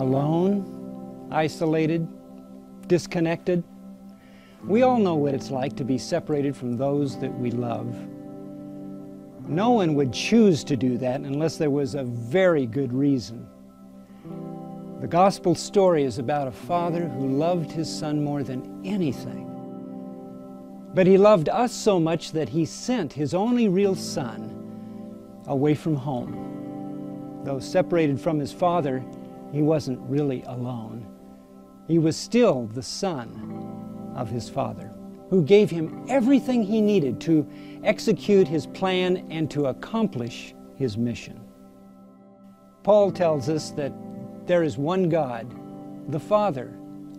alone, isolated, disconnected. We all know what it's like to be separated from those that we love. No one would choose to do that unless there was a very good reason. The gospel story is about a father who loved his son more than anything. But he loved us so much that he sent his only real son away from home. Though separated from his father, he wasn't really alone. He was still the son of his father, who gave him everything he needed to execute his plan and to accomplish his mission. Paul tells us that there is one God, the Father,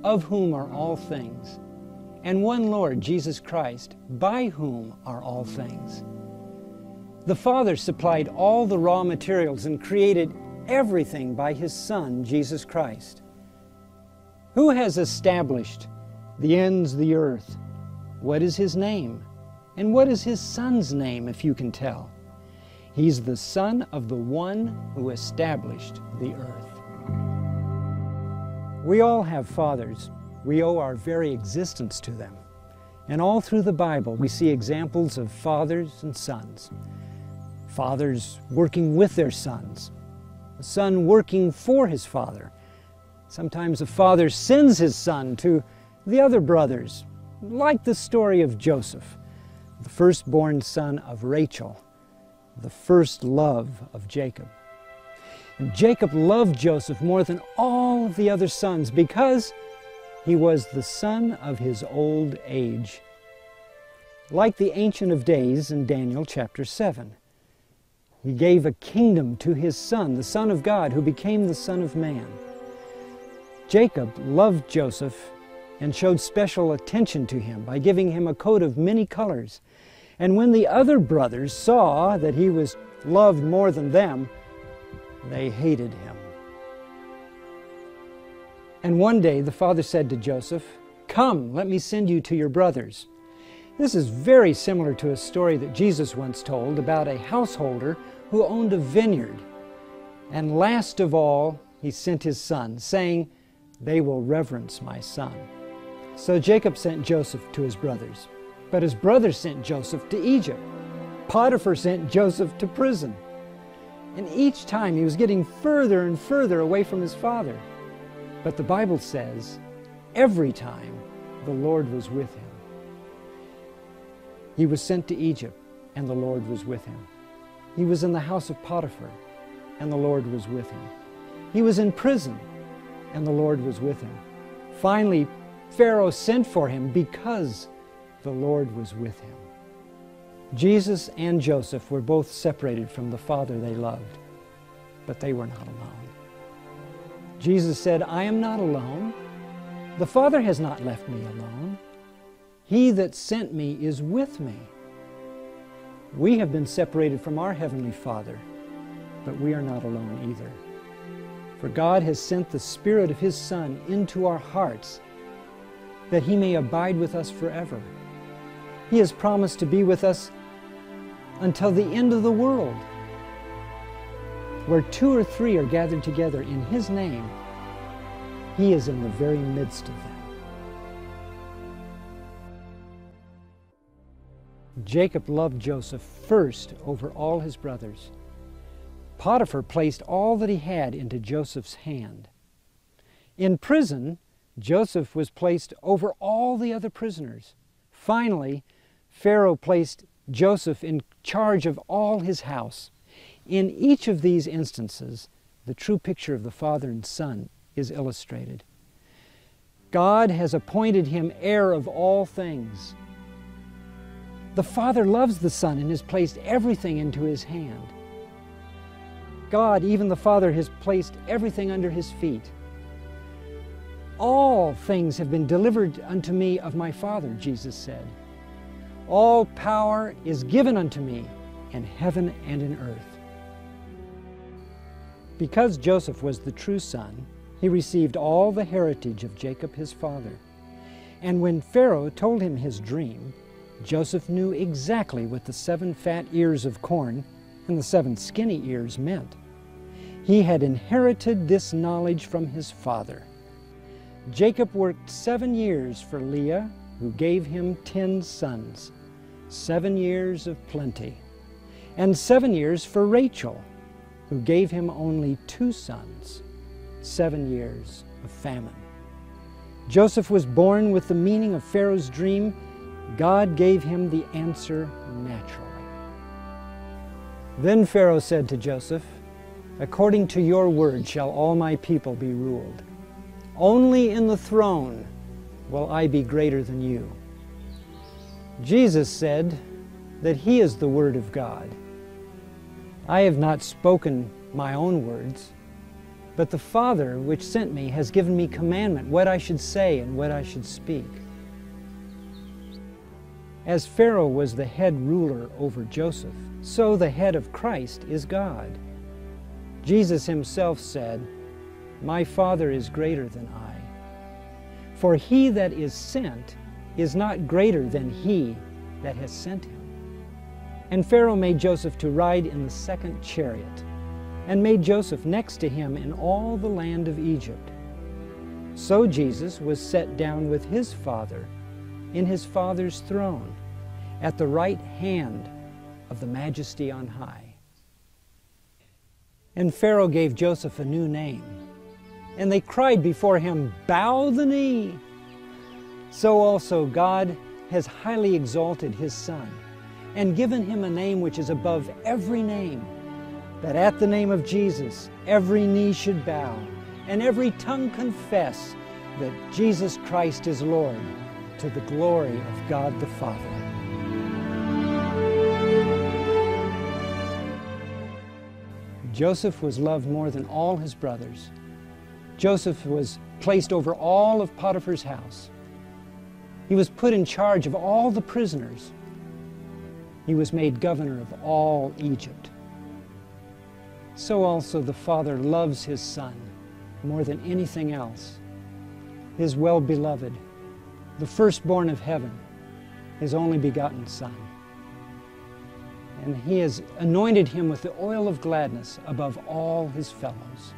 of whom are all things, and one Lord, Jesus Christ, by whom are all things. The Father supplied all the raw materials and created everything by His Son, Jesus Christ. Who has established the ends of the earth? What is His name? And what is His Son's name, if you can tell? He's the Son of the one who established the earth. We all have fathers. We owe our very existence to them. And all through the Bible, we see examples of fathers and sons. Fathers working with their sons. A son working for his father. Sometimes a father sends his son to the other brothers, like the story of Joseph, the firstborn son of Rachel, the first love of Jacob. And Jacob loved Joseph more than all of the other sons because he was the son of his old age. Like the Ancient of Days in Daniel chapter 7. He gave a kingdom to his son, the Son of God, who became the Son of Man. Jacob loved Joseph and showed special attention to him by giving him a coat of many colors. And when the other brothers saw that he was loved more than them, they hated him. And one day the father said to Joseph, "Come, let me send you to your brothers." This is very similar to a story that Jesus once told about a householder who owned a vineyard. And last of all, he sent his son, saying, "They will reverence my son." So Jacob sent Joseph to his brothers. But his brothers sent Joseph to Egypt. Potiphar sent Joseph to prison. And each time he was getting further and further away from his father. But the Bible says, every time the Lord was with him. He was sent to Egypt, and the Lord was with him. He was in the house of Potiphar, and the Lord was with him. He was in prison, and the Lord was with him. Finally, Pharaoh sent for him because the Lord was with him. Jesus and Joseph were both separated from the Father they loved, but they were not alone. Jesus said, "I am not alone. The Father has not left me alone. He that sent me is with me." We have been separated from our Heavenly Father, but we are not alone either. For God has sent the Spirit of His Son into our hearts, that He may abide with us forever. He has promised to be with us until the end of the world. Where 2 or 3 are gathered together in His name, He is in the very midst of them. Jacob loved Joseph first over all his brothers. Potiphar placed all that he had into Joseph's hand. In prison, Joseph was placed over all the other prisoners. Finally, Pharaoh placed Joseph in charge of all his house. In each of these instances, the true picture of the Father and Son is illustrated. God has appointed him heir of all things. The Father loves the Son and has placed everything into his hand. God, even the Father, has placed everything under his feet. All things have been delivered unto me of my Father, Jesus said. All power is given unto me in heaven and in earth. Because Joseph was the true son, he received all the heritage of Jacob his father. And when Pharaoh told him his dream, Joseph knew exactly what the 7 fat ears of corn and the 7 skinny ears meant. He had inherited this knowledge from his father. Jacob worked 7 years for Leah, who gave him 10 sons, 7 years of plenty, and 7 years for Rachel, who gave him only 2 sons, 7 years of famine. Joseph was born with the meaning of Pharaoh's dream. God gave him the answer naturally. Then Pharaoh said to Joseph, "According to your word shall all my people be ruled. Only in the throne will I be greater than you." Jesus said that he is the Word of God. I have not spoken my own words, but the Father which sent me has given me commandment what I should say and what I should speak. As Pharaoh was the head ruler over Joseph, so the head of Christ is God. Jesus himself said, "My Father is greater than I." For he that is sent is not greater than he that has sent him. And Pharaoh made Joseph to ride in the second chariot, and made Joseph next to him in all the land of Egypt. So Jesus was set down with his Father in his Father's throne, at the right hand of the Majesty on high. And Pharaoh gave Joseph a new name, and they cried before him, "Bow the knee." So also God has highly exalted his Son, and given him a name which is above every name, that at the name of Jesus every knee should bow, and every tongue confess that Jesus Christ is Lord, to the glory of God the Father. Joseph was loved more than all his brothers. Joseph was placed over all of Potiphar's house. He was put in charge of all the prisoners. He was made governor of all Egypt. So also the Father loves his Son more than anything else, his well-beloved, the firstborn of heaven, his only begotten Son. And he has anointed him with the oil of gladness above all his fellows.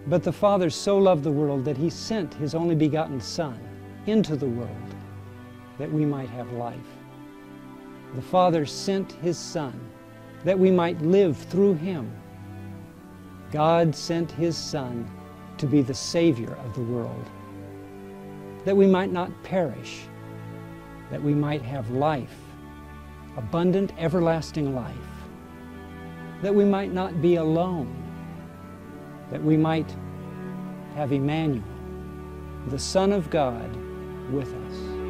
But the Father so loved the world that he sent his only begotten Son into the world that we might have life. The Father sent his Son that we might live through him. God sent his Son to be the Savior of the world, that we might not perish, that we might have life, abundant, everlasting life, that we might not be alone, that we might have Emmanuel, the Son of God, with us.